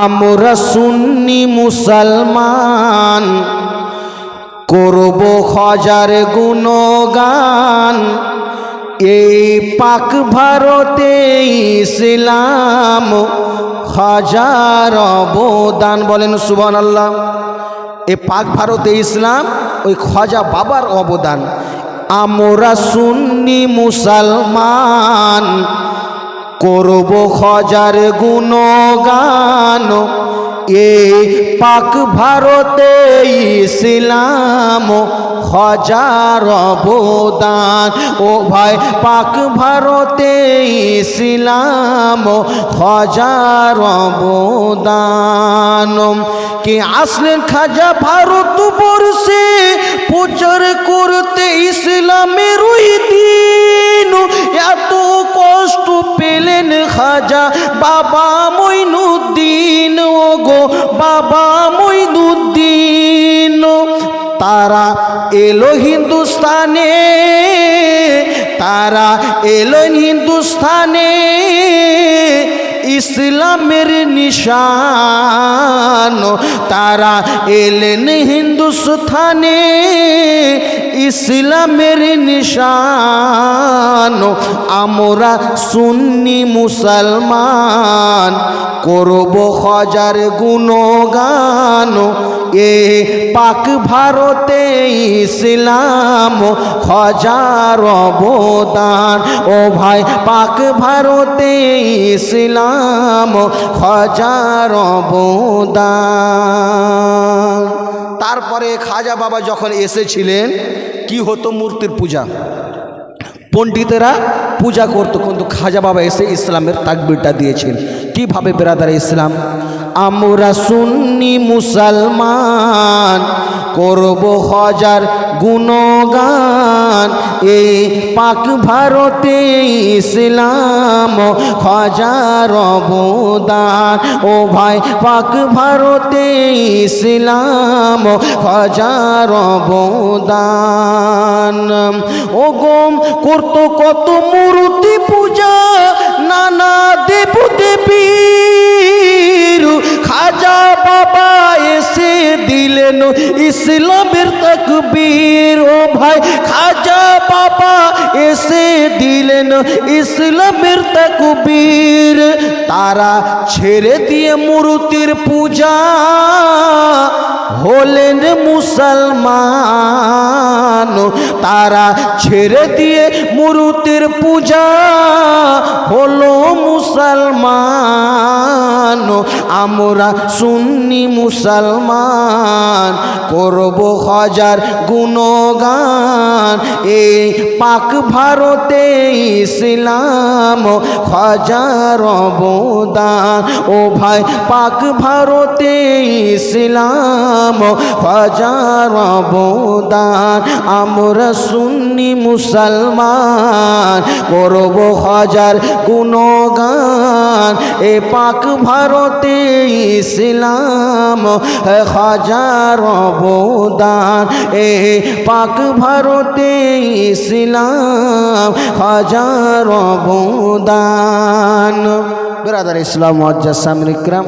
আমরা সুন্নি মুসলমান করব হাজার গুণগান। এই পাক ভারতে ইসলাম হাজার অবদান। বলেন সুবহানাল্লাহ। এই পাক ভারতে ইসলাম ওই খাজা বাবার অবদান। আমরা সুন্নি মুসলমান করব হাজার গুণগান। এই পাক ভারতে ইসলাম হাজার অবদান। ও ভাই পাক ভারতে ইসলাম হাজার অবদান। কে আসলেন খাজা ভারতবর্ষে প্রচার করতে ইসলামের ওই দিন। এত কষ্ট পেলেন খাজা বাবা মঈনুদ্দিন। ও গো বাবা মঈনুদ্দিন। তারা এলো হিন্দুস্তানে, তারা এলো হিন্দুস্তানে ইসলামের নিশান। তারা এলেন হিন্দুস্তানে ইসলামের নিশান। আমরা সুন্নি মুসলমান করব হাজার গুণগান। এ পাক ভারতে ইসলাম হাজার অবদান। ও ভাই পাক ভারতে ইসলাম হাজার অবদান। তারপরে খাজা বাবা যখন এসেছিলেন কি হতো? মূর্তির পূজা, পণ্ডিতেরা পূজা করতো, কিন্তু খাজা বাবা এসে ইসলামের তাকবীরটা দিয়েছেন। কিভাবে বেরাদার ইসলাম? আমরা সুন্নি মুসলমান করব হাজার গুণগান। এই পাক ভারতে ইসলাম হাজার অবদান। ও ভাই পাক ভারতে ইসলাম হাজার অবদান। ও গম করতো কত মূর্তি পূজা নানা দেব দেবীর। খাজা বাবা এসে দিলেন ইসলামের তাকবীর। ও ভাই খাজা বাবা এসে দিলেন ইসলামের তাকবীর। তারা ছেড়ে দিয়ে মূর্তির পূজা হলেন মুসলমান। তারা ছেড়ে দিয়ে মূর্তির পূজা হলো মুসলমান। আমরা সুন্নি মুসলমান করব হাজার গুণগান। এই পাক ভারতে ইসলাম হাজার অবদান। ও ভাই পাক ভারতে ইসলাম হাজার অবদান। আমরা সুন্নি মুসলমান করব হাজার গুণগান। এ পাক ভারতে ইসলাম হাজার অবদান। এ পাক ভারতে ইসলাম হাজার অবদান। বেরাদার ইসলাম মুআজ্জাজ সামিল ইকরাম।